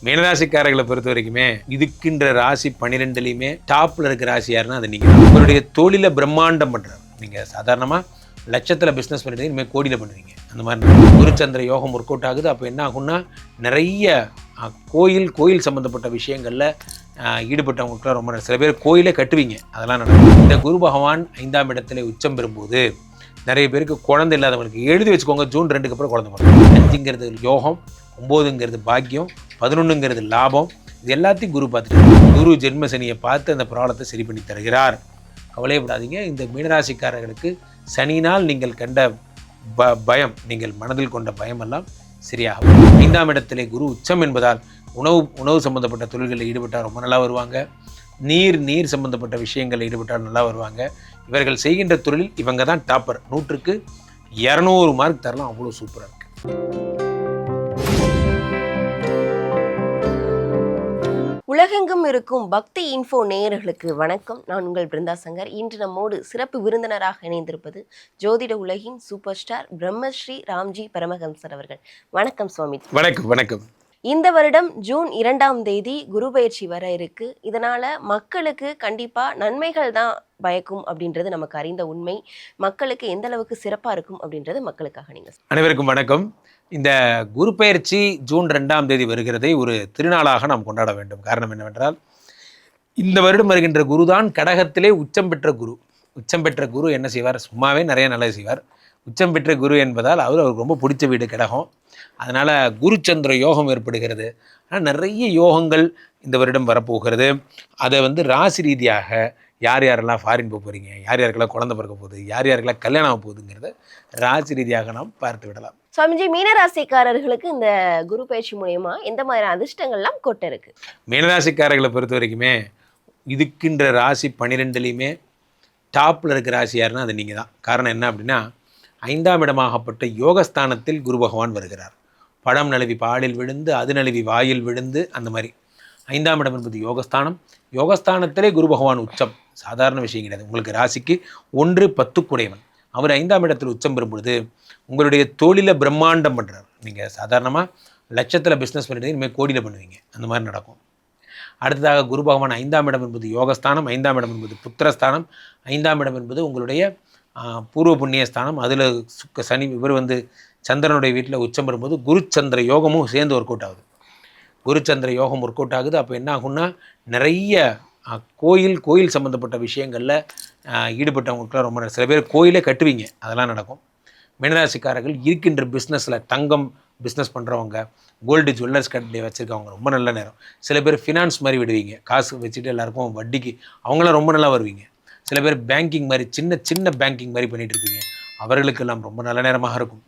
மீனராசிக்காரர்களை பொறுத்த வரைக்குமே இதுக்குன்ற ராசி 12லையுமே டாப்பில் இருக்கிற ராசி யாருன்னா அது நீங்கள். உங்களுடைய தொழிலை பிரம்மாண்டம் பண்ணுறாரு. நீங்கள் சாதாரணமாக லட்சத்தில் பிஸ்னஸ் பண்ணிட்டு இனிமேல் கோடியில் பண்ணுவீங்க. அந்த மாதிரி குருச்சந்திர யோகம் ஒர்க் அவுட் ஆகுது. அப்போ என்ன ஆகும்னா நிறைய கோயில் சம்மந்தப்பட்ட விஷயங்களில் ஈடுபட்டவங்களுக்குலாம் ரொம்ப சில பேர் கோயிலே கட்டுவீங்க. அதெல்லாம் நடக்கும். இந்த குரு பகவான் 5ஆம் இடத்துல உச்சம் பெறும்போது நிறைய பேருக்கு குழந்தை இல்லாதவங்களுக்கு எழுதி வச்சுக்கோங்க, ஜூன் 2க்கு அப்புறம் குழந்தை பிறக்கும். 5ங்கிறது யோகம், 9ங்கிறது பாக்கியம், 11ங்கிறது லாபம். இது எல்லாத்தையும் குரு பார்த்துட்டு குரு ஜென்ம சனியை பார்த்து அந்த ப்ராப்ளத்தை சரி பண்ணி தருகிறார். கவலையப்படாதீங்க. இந்த மீனராசிக்காரர்களுக்கு சனியினால் நீங்கள் கண்ட பயம், நீங்கள் மனதில் கொண்ட பயமெல்லாம் சரியாகும். 5ஆம் இடத்திலே குரு உச்சம் என்பதால் உணவு சம்பந்தப்பட்ட தொழில்களில் ஈடுபட்டால் ரொம்ப நல்லா வருவாங்க. நீர் சம்பந்தப்பட்ட விஷயங்களில் ஈடுபட்டால் நல்லா வருவாங்க. இவர்கள் செய்கின்ற தொழிலில் இவங்க தான் டாப்பர். 100க்கு 200 மார்க் தரலாம். அவ்வளோ சூப்பராக இருக்குது. உலகெங்கும் இருக்கும் பக்தி இன்ஃபோ நேயர்களுக்கு வணக்கம். நான் உங்கள் பிருந்தா சங்கர். இன்று நம்மோடு சிறப்பு விருந்தினராக இணைந்திருப்பது ஜோதிட உலகின் சூப்பர் ஸ்டார் பிரம்மஸ்ரீ ராம்ஜி பரமஹம்சர் அவர்கள். வணக்கம் சுவாமி. வணக்கம். வணக்கம். இந்த வருடம் ஜூன் 2ஆம் தேதி குரு பயிற்சி வர இருக்கு. இதனால மக்களுக்கு கண்டிப்பா நன்மைகள் தான் பயக்கும் அப்படின்றது நமக்கு அறிந்த உண்மை. மக்களுக்கு எந்த அளவுக்கு சிறப்பா இருக்கும் அப்படின்றது மக்களுக்காக நீங்க. அனைவருக்கும் வணக்கம். இந்த குரு பயிற்சி ஜூன் 2ஆம் தேதி வருகிறதை ஒரு திருநாளாக நாம் கொண்டாட வேண்டும். காரணம் என்னவென்றால், இந்த வருடம் வருகின்ற குரு தான் கடகத்திலே உச்சம் பெற்ற குரு. உச்சம் பெற்ற குரு என்ன செய்வார்? சும்மாவே நிறைய நல்லது செய்வார். உச்சம் பெற்ற குரு என்பதால் அவருக்கு ரொம்ப பிடிச்ச வீடு கடகம். அதனால் குருச்சந்திர யோகம் ஏற்படுகிறது. ஆனால் நிறைய யோகங்கள் இந்த வருடம் வரப்போகிறது. அதை ராசி ரீதியாக யார் யாரெல்லாம் ஃபாரின் போக போகிறீங்க, யார் யாருக்கெல்லாம் குழந்தை பிறக்க போகுது, யார் யாருக்கெல்லாம் கல்யாணம் ஆக போகுதுங்கிறத ராசி ரீதியாக நாம் பார்த்து விடலாம். சுவாமிஜி, மீனராசிக்காரர்களுக்கு இந்த குரு பயிற்சி மூலமா எந்த மாதிரியான அதிர்ஷ்டங்கள்லாம் கொட்ட இருக்கு? மீனராசிக்காரர்களை பொறுத்த வரைக்குமே இதுக்குன்ற ராசி 12லையுமே டாப்பில் இருக்கிற ராசி யாருன்னா அது நீங்கள் தான். காரணம் என்ன அப்படின்னா, 5ஆம் இடமாகப்பட்ட யோகஸ்தானத்தில் குரு பகவான் வருகிறார். பழம் நழுவி பாலில் விழுந்து, அது நழுவி வாயில் விழுந்து, அந்த மாதிரி 5ஆம் இடம் என்பது யோகஸ்தானம். யோகஸ்தானத்திலே குரு பகவான் உச்சம் சாதாரண விஷயம் கிடையாது. உங்களுக்கு ராசிக்கு 1 10 குடையவன். அவர் 5ஆம் இடத்தில் உச்சம் பெறும் பொழுது உங்களுடைய தொழிலை பிரம்மாண்டம் பண்ணுறார். நீங்கள் சாதாரணமாக லட்சத்தில் பிஸ்னஸ் பண்ணிட்டு இனிமேல் கோடியில் பண்ணுவீங்க. அந்த மாதிரி நடக்கும். அடுத்ததாக குரு பகவான் 5ஆம் இடம் என்பது யோகஸ்தானம், 5ஆம் இடம் என்பது புத்திரஸ்தானம், 5ஆம் இடம் என்பது உங்களுடைய பூர்வ புண்ணியஸ்தானம். அதில் சனி இவர் சந்திரனுடைய வீட்டில் உச்சம் பெறும்போது குருச்சந்திர யோகமும் சேர்ந்து ஒர்க் அவுட் ஆகுது. குருச்சந்திர யோகம் ஒர்க் அவுட் ஆகுது. அப்போ என்ன ஆகும்னா நிறைய கோயில் சம்மந்தப்பட்ட விஷயங்களில் ஈடுபட்டவங்களுக்குலாம் ரொம்ப சில பேர் கோயிலே கட்டுவீங்க. அதெல்லாம் நடக்கும். மீனராசிக்காரர்கள் இருக்கின்ற பிஸ்னஸில் தங்கம் பிஸ்னஸ் பண்ணுறவங்க, கோல்டு ஜுவல்லர்ஸ் கட்டி வச்சுருக்கவங்க ரொம்ப நல்ல நேரம். சில பேர் ஃபினான்ஸ் மாதிரி விடுவீங்க, காசு வச்சுட்டு எல்லாருக்கும் வட்டிக்கு, அவங்களாம் ரொம்ப நல்லா வருவீங்க. சில பேர் பேங்கிங் மாதிரி சின்ன பேங்கிங் மாதிரி பண்ணிகிட்டு இருப்பீங்க. அவர்களுக்கெல்லாம் ரொம்ப நல்ல நேரமாக இருக்கும்.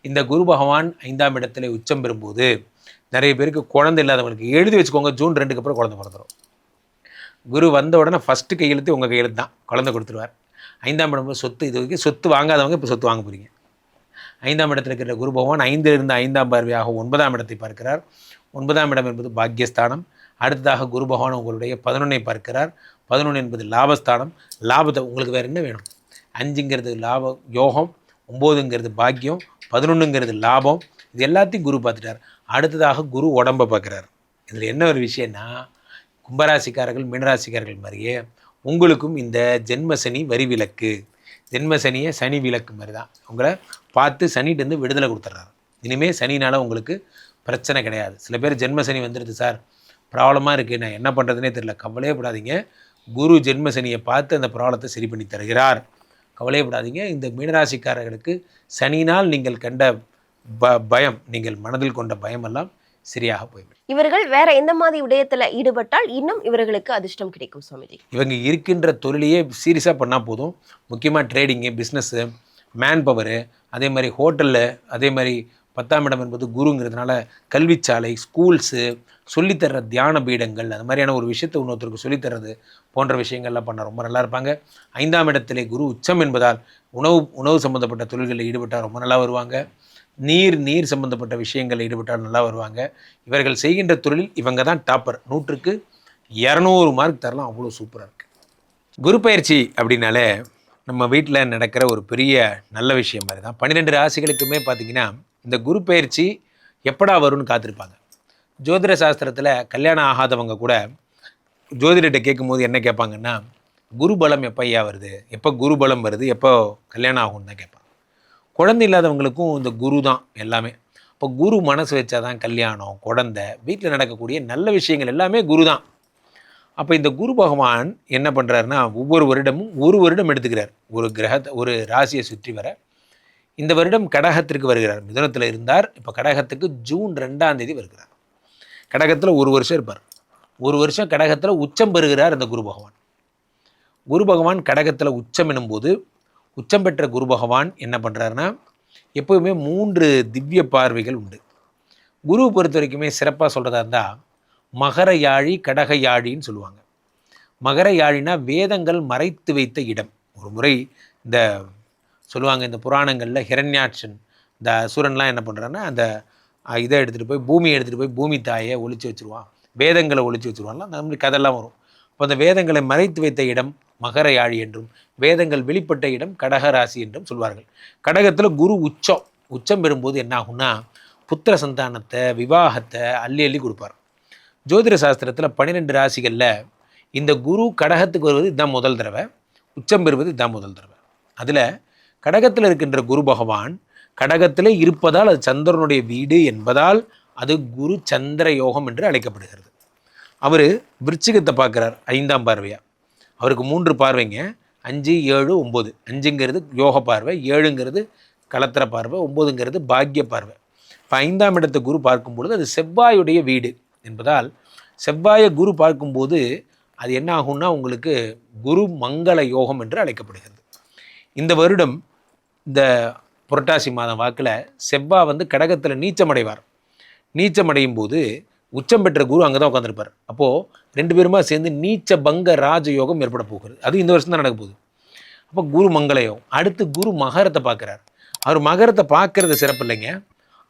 இந்த குரு பகவான் 5ஆம் இடத்துல உச்சம் பெறும்போது நிறைய பேருக்கு குழந்தை இல்லாதவங்களுக்கு எழுதி வச்சுக்கோங்க, ஜூன் 2க்கு அப்புறம் குழந்தை பிறந்துடும். குரு வந்த உடனே ஃபஸ்ட்டு கையெழுத்து உங்கள் கையெழுத்து தான், குழந்தை கொடுத்துருவார். 5ஆம் இடம் சொத்து, இது வரைக்கும் சொத்து வாங்காதவங்க இப்போ சொத்து வாங்க போகிறீங்க. 5ஆம் இடத்துல இருக்கிற குரு பகவான் 5லிருந்து 5ஆம் பார்வையாக 9ஆம் இடத்தை பார்க்கிறார். 9ஆம் இடம் என்பது பாக்கியஸ்தானம். அடுத்ததாக குரு பகவான் உங்களுடைய 11ஐ பார்க்கிறார். 11 என்பது லாபஸ்தானம். லாபத்தை உங்களுக்கு வேறு என்ன வேணும்? 5ங்கிறது லாப யோகம், 9ங்கிறது பாக்கியம், 11ங்கிறது லாபம். இது எல்லாத்தையும் குரு பார்த்துட்டார். அடுத்ததாக குரு உடம்பை பார்க்குறார். இதில் என்ன ஒரு விஷயம்னா, கும்பராசிக்காரர்கள் மீனராசிக்காரர்கள் மாதிரியே உங்களுக்கும் இந்த ஜென்ம சனி வரி விலக்கு, ஜென்ம சனியை சனி விலக்கு மாதிரி தான். உங்களை பார்த்து சனிகிட்டேருந்து விடுதலை கொடுத்துட்றாரு. இனிமேல் சனினால் உங்களுக்கு பிரச்சனை கிடையாது. சில பேர் ஜென்ம சனி வந்துடுது சார், ப்ராப்ளமாக இருக்குது, நான் என்ன பண்ணுறதுனே தெரியல. கவலையப்படாதீங்க. குரு ஜென்ம சனியை பார்த்து அந்த ப்ராப்ளத்தை சரி பண்ணி தருகிறார். கவலையப்படாதீங்க. இந்த மீனராசிக்காரர்களுக்கு சனியினால் நீங்கள் கண்ட பயம், நீங்கள் மனதில் கொண்ட பயமெல்லாம் சரியாக போய்விடும். இவர்கள் வேற எந்த மாதிரி விடயத்தில் ஈடுபட்டால் இன்னும் இவர்களுக்கு அதிர்ஷ்டம் கிடைக்கும் சுவாமிஜி? இவங்க இருக்கின்ற தொழிலையே சீரியஸாக பண்ணால் போதும். முக்கியமாக ட்ரேடிங்கு, பிஸ்னஸ்ஸு, மேன் பவரு, அதே மாதிரி ஹோட்டலில், அதே மாதிரி 10ஆம் இடம் என்பது குருங்கிறதுனால கல்விச்சாலை, ஸ்கூல்ஸு, சொல்லித்தர்ற தியான பீடங்கள், அந்த மாதிரியான ஒரு விஷயத்தை இன்னொருத்தருக்கு சொல்லித்தர்றது போன்ற விஷயங்கள்லாம் பண்ண ரொம்ப நல்லா இருப்பாங்க. 5ஆம் இடத்திலே குரு உச்சம் என்பதால் உணவு சம்மந்தப்பட்ட தொழில்களில் ஈடுபட்டால் ரொம்ப நல்லா வருவாங்க. நீர் சம்மந்தப்பட்ட விஷயங்களில் ஈடுபட்டால் நல்லா வருவாங்க. இவர்கள் செய்கின்ற தொழிலில் இவங்க தான் டாப்பர். 100க்கு 200 மார்க் தரலாம். அவ்வளோ சூப்பராக இருக்குது. குரு பயிற்சி அப்படின்னாலே நம்ம வீட்டில் நடக்கிற ஒரு பெரிய நல்ல விஷயம் மாதிரி தான். 12 ராசிகளுக்குமே பார்த்திங்கன்னா இந்த குரு பயிற்சி எப்படா வரும்னு காத்திருப்பாங்க. ஜோதிட சாஸ்திரத்தில் கல்யாணம் ஆகாதவங்க கூட ஜோதிடர்கிட்ட கேட்கும்போது என்ன கேட்பாங்கன்னா, குரு பலம் எப்போ ஐயா வருது, எப்போ குரு பலம் வருது, எப்போ கல்யாணம் ஆகும்னு தான் கேட்பாங்க. குழந்தை இல்லாதவங்களுக்கும் இந்த குரு தான் எல்லாமே. இப்போ குரு மனசு வச்சா தான் கல்யாணம், குழந்தை, வீட்டில் நடக்கக்கூடிய நல்ல விஷயங்கள் எல்லாமே குரு தான். அப்போ இந்த குரு பகவான் என்ன பண்ணுறாருன்னா, ஒவ்வொரு வருடமும் ஒரு வருடம் எடுத்துக்கிறார். ஒரு கிரகத்தை, ஒரு ராசியை சுற்றி வர. இந்த வருடம் கடகத்திற்கு வருகிறார். மிதுனத்தில் இருந்தார், இப்போ கடகத்துக்கு ஜூன் 2ஆம் தேதி வருகிறார். கடகத்தில் ஒரு வருஷம் இருப்பார். ஒரு வருஷம் கடகத்தில் உச்சம் பெறுகிறார் அந்த குரு பகவான். குரு பகவான் கடகத்தில் உச்சம் எனும்போது, உச்சம் பெற்ற குரு பகவான் என்ன பண்ணுறாருன்னா, எப்போவுமே 3 திவ்ய பார்வைகள் உண்டு. குருவை பொறுத்த வரைக்குமே சிறப்பாக சொல்கிறதா இருந்தால், மகர யாழி கடக யாழின்னு சொல்லுவாங்க. மகர யாழினா வேதங்கள் மறைத்து வைத்த இடம். ஒரு முறை இந்த சொல்லுவாங்க, இந்த புராணங்களில் ஹிரண்யாட்சன், இந்த அசுரன்லாம் என்ன பண்ணுறான்னா, அந்த இதை எடுத்துகிட்டு போய், பூமியை எடுத்துகிட்டு போய் பூமி தாயை ஒழிச்சு வச்சுருவான், வேதங்களை ஒழிச்சு வச்சுருவான்லாம், அந்த மாதிரி கதையெல்லாம் வரும். அப்போ அந்த வேதங்களை மறைத்து வைத்த இடம் மகர யாழி என்றும், வேதங்கள் வெளிப்பட்ட இடம் கடகராசி என்றும் சொல்வார்கள். கடகத்தில் குரு உச்சம் பெறும்போது என்ன ஆகும்னா, புத்திர சந்தானத்தை, விவாகத்தை அள்ளி அள்ளி கொடுப்பார். ஜோதிட சாஸ்திரத்தில் 12 ராசிகளில் இந்த குரு கடகத்துக்கு வருவது இதுதான் முதல் தடவை, உச்சம் பெறுவது இதுதான் முதல் தடவை. அதில் கடகத்தில் இருக்கின்ற குரு பகவான் கடகத்திலே இருப்பதால் அது சந்திரனுடைய வீடு என்பதால் அது குரு சந்திர யோகம் என்று அழைக்கப்படுகிறது. அவர் விருச்சிகத்தை பார்க்குறார் 5ஆம் பார்வையாக. அவருக்கு 3 பார்வைங்க, 5, 7, 9. 5ங்கிறது யோக பார்வை, 7ங்கிறது கலத்திர பார்வை, 9ங்கிறது பாக்கிய பார்வை. இப்போ 5ஆம் இடத்தை குரு பார்க்கும்பொழுது அது செவ்வாயுடைய வீடு என்பதால் செவ்வாயை குரு பார்க்கும்போது அது என்ன ஆகும்னா உங்களுக்கு குரு மங்கள யோகம் என்று அழைக்கப்படுகிறது. இந்த வருடம் இந்த புரட்டாசி மாதம் வாக்கில் செவ்வாய் வந்து கடகத்தில் நீச்சமடைவார். நீச்சமடையும் போது உச்சம் பெற்ற குரு அங்கே தான் உட்காந்துருப்பார். அப்போது 2 பேருமா சேர்ந்து நீச்ச பங்க ராஜயோகம் ஏற்பட போகிறது. அது இந்த வருஷம் தான் நடக்க போகுது. அப்போ குரு மங்கள யோகம். அடுத்து குரு மகரத்தை பார்க்குறார். அவர் மகரத்தை பார்க்கறது சிறப்பு இல்லைங்க.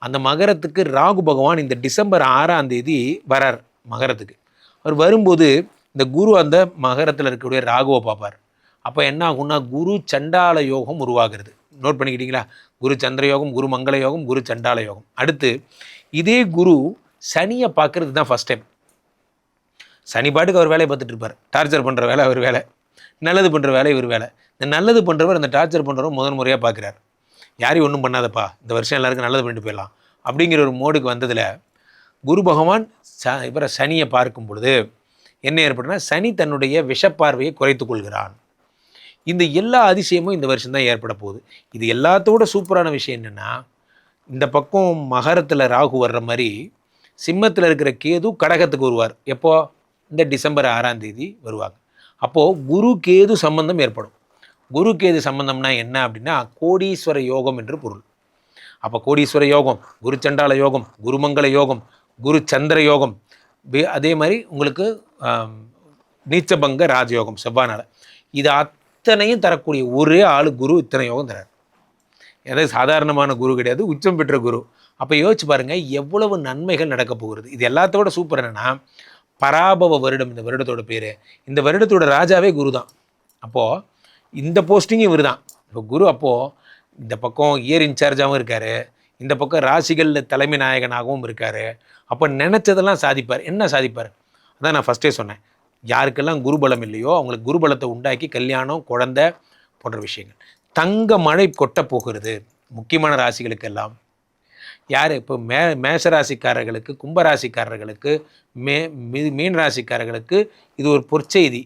அந்த மகரத்துக்கு ராகு பகவான் இந்த டிசம்பர் 6ஆம் தேதி வரார் மகரத்துக்கு. அவர் வரும்போது இந்த குரு அந்த மகரத்தில் இருக்கக்கூடிய ராகுவை பார்ப்பார். அப்போ என்ன ஆகும்னா குரு சண்டால யோகம் உருவாகிறது. நோட் பண்ணிக்கிட்டீங்களா? குரு சந்திர யோகம், குரு மங்கள யோகம், குரு சண்டால யோகம். அடுத்து இதே குரு சனியை பார்க்கறது தான் ஃபஸ்ட் டைம். சனி பாட்டுக்கு அவர் வேலையை பார்த்துட்டு இருப்பார். டார்ச்சர் பண்ணுற வேலை அவர் வேலை, நல்லது பண்ணுற வேலை இவர் வேலை. இந்த நல்லது பண்ணுறவர் அந்த டார்ச்சர் பண்ணுறவர் முதல் முறையாக பார்க்குறார். யாரையும் ஒன்றும் பண்ணாதப்பா, இந்த வருஷம் எல்லாருக்கும் நல்லது பண்ணிட்டு போயிடலாம் அப்படிங்கிற ஒரு மோடுக்கு வந்ததில் குரு பகவான் இவரை சனியை பார்க்கும் பொழுது என்ன ஏற்படுனா, சனி தன்னுடைய விஷப்பார்வையை குறைத்து கொள்கிறான். இந்த எல்லா அதிசயமும் இந்த வருஷம் தான் ஏற்பட போகுது. இது எல்லாத்தோட சூப்பரான விஷயம் என்னென்னா, இந்த பக்கம் மகரத்தில் ராகு வர்ற மாதிரி சிம்மத்தில் இருக்கிற கேது கடகத்துக்கு வருவார். எப்போ? இந்த டிசம்பர் 6ஆம் தேதி வருவாங்க. அப்போது குரு கேது சம்பந்தம் ஏற்படும். குரு கேது சம்பந்தம்னா என்ன அப்படின்னா கோடீஸ்வர யோகம் என்று பொருள். அப்போ கோடீஸ்வர யோகம், குரு சண்டால யோகம், குருமங்கள யோகம், குரு சந்திர யோகம், அதே மாதிரி உங்களுக்கு நீச்சபங்க ராஜயோகம் செவ்வானால், இது அத்தனையும் தரக்கூடிய ஒரே ஆள் குரு இத்தனை யோகம் தரார். ஏதாவது சாதாரணமான குரு கிடையாது, உச்சம் பெற்ற குரு. அப்போ யோசிச்சு பாருங்கள் எவ்வளவு நன்மைகள் நடக்க போகிறது. இது எல்லாத்தோட சூப்பர் என்னென்னா, பராபவ வருடம் இந்த வருடத்தோட பேர். இந்த வருடத்தோட ராஜாவே குரு தான். அப்போது இந்த போஸ்டிங்கும் இவர் தான். இப்போ குரு அப்போது இந்த பக்கம் இயர் இன்சார்ஜாகவும் இருக்கார், இந்த பக்கம் ராசிகளில் தலைமை நாயகனாகவும் இருக்கார். அப்போ நினச்சதெல்லாம் சாதிப்பார். என்ன சாதிப்பார்? அதான் நான் ஃபஸ்ட்டே சொன்னேன், யாருக்கெல்லாம் குருபலம் இல்லையோ அவங்களுக்கு குருபலத்தை உண்டாக்கி கல்யாணம், குழந்தை போன்ற விஷயங்கள். தங்க மழை கொட்ட போகிறது முக்கியமான ராசிகளுக்கெல்லாம். யார் இப்போ மேஷராசிக்காரர்களுக்கு, கும்பராசிக்காரர்களுக்கு, மீன ராசிக்காரர்களுக்கு இது ஒரு பொற்செய்தி,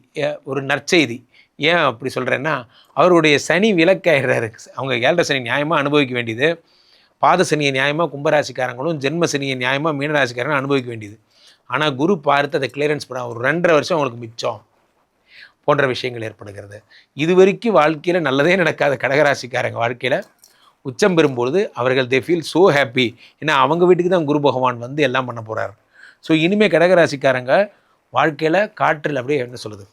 ஒரு நற்செய்தி. ஏன் அப்படி சொல்கிறேன்னா, அவருடைய சனி விலக்காயிடுறாரு. அவங்க 7.5 சனி நியாயமாக அனுபவிக்க வேண்டியது, பாத சனியை நியாயமாக கும்பராசிக்காரங்களும், ஜென்ம சனியை நியாயமாக மீனராசிக்காரங்களும் அனுபவிக்க வேண்டியது. ஆனால் குரு பார்த்து அதை கிளியரன்ஸ் பண்ண ஒரு 2.5 வருஷம் அவங்களுக்கு மிச்சம் போன்ற விஷயங்கள் ஏற்படுகிறது. இது வரைக்கும் வாழ்க்கையில் நல்லதே நடக்காத கடகராசிக்காரங்க வாழ்க்கையில் உச்சம் பெறும்பொழுது அவர்கள் தே ஃபீல் ஸோ ஹாப்பி. ஏன்னா அவங்க வீட்டுக்கு தான் குரு பகவான் வந்து எல்லாம் பண்ண போகிறார். ஸோ இனிமேல் கடகராசிக்காரங்க வாழ்க்கையில் காற்றில் அப்படியே என்ன சொல்லுது,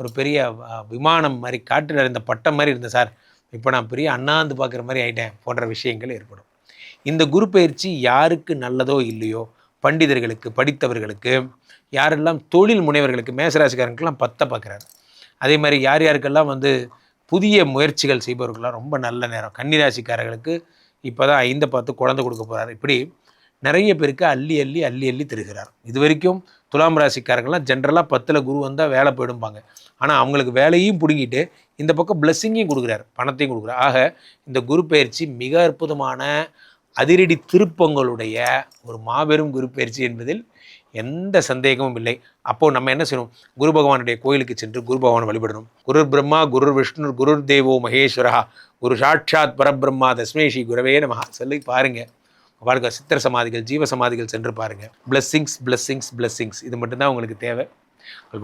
ஒரு பெரிய விமானம் மாதிரி காற்றில் இருந்த பட்டம் மாதிரி இருந்த சார், இப்போ நான் பெரிய அண்ணாந்து பார்க்குற மாதிரி ஆகிட்டேன் போன்ற விஷயங்கள் ஏற்படும். இந்த குரு பயிற்சி யாருக்கு நல்லதோ இல்லையோ, பண்டிதர்களுக்கு, படித்தவர்களுக்கு, யாரெல்லாம் தொழில் முனைவர்களுக்கு, மேசராசிக்காரங்களுக்கெல்லாம் 10 பார்க்குறாரு. அதே மாதிரி யார் யாருக்கெல்லாம் வந்து புதிய முயற்சிகள் செய்பவர்கள்லாம் ரொம்ப நல்ல நேரம். கன்னிராசிக்காரர்களுக்கு இப்போ தான் 5 பார்த்து குழந்தை கொடுக்க போகிறார். இப்படி நிறைய பேருக்கு அள்ளி அள்ளி அள்ளி அள்ளி தருகிறார். இது வரைக்கும் துலாம் ராசிக்காரங்களாம் ஜென்ரலாக 10ல் குரு வந்தால் வேலை போயிடும்பாங்க. ஆனால் அவங்களுக்கு வேலையும் பிடுங்கிட்டு இந்த பக்கம் பிளெஸ்ஸிங்கையும் கொடுக்குறாரு, பணத்தையும் கொடுக்குறாரு. ஆக இந்த குரு பயிற்சி மிக அற்புதமான அதிரடி திருப்பங்களுடைய ஒரு மாபெரும் குரு பயிற்சி என்பதில் எந்த சந்தேகமும் இல்லை. அப்போது நம்ம என்ன செய்யணும்? குரு பகவானுடைய கோயிலுக்கு சென்று குரு பகவானை வழிபடணும். குரு பிரம்மா குரு விஷ்ணு குரு தேவோ மகேஸ்வரா குரு சாட்சாத் பரபிரம்மா தஸ்மை ஸ்ரீ குரவே நமஹ சொல்லி பாருங்கள். வாழ்க்கை சித்திர சமாதிகள், ஜீவ சமாதிகள் சென்று பாருங்கள். பிளெஸ்ஸிங்ஸ் பிளெஸ்ஸிங்ஸ் பிளெஸ்ஸிங்ஸ், இது மட்டும்தான் உங்களுக்கு தேவை.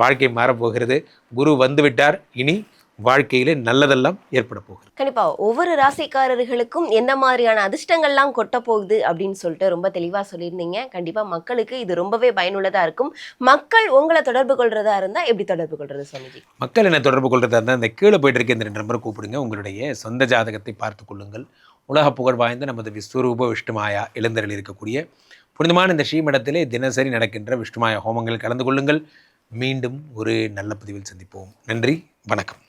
வாழ்க்கை மாறப்போகிறது. குரு வந்துவிட்டார். இனி வாழ்க்கையிலே நல்லதெல்லாம் ஏற்பட போகுது. கண்டிப்பா ஒவ்வொரு ராசிக்காரர்களுக்கும் எந்த மாதிரியான அதிர்ஷ்டங்கள்லாம் கொட்ட போகுது அப்படின்னு சொல்லிட்டு ரொம்ப தெளிவா சொல்லியிருந்தீங்க. கண்டிப்பா மக்களுக்கு இது ரொம்பவே பயனுள்ளதா இருக்கும். மக்கள் உங்களை தொடர்பு கொள்றதா இருந்தா எப்படி தொடர்பு கொள்றது சுவாமிஜி? மக்கள் என்ன தொடர்பு கொள்றதா இருந்தால் இந்த கீழே போயிட்டு இருக்க இந்த 2 நம்பரை கூப்பிடுங்க. உங்களுடைய சொந்த ஜாதகத்தை பார்த்து கொள்ளுங்கள். உலக புகழ் வாய்ந்த நமது விஸ்வரூப விஷ்ணுமாயா எழுந்தருள் இருக்கக்கூடிய புனிதமான இந்த ஸ்ரீமடத்திலே தினசரி நடக்கின்ற விஷ்ணுமாயா ஹோமங்கள் கலந்து கொள்ளுங்கள். மீண்டும் ஒரு நல்ல பதிவில் சந்திப்போம். நன்றி, வணக்கம்.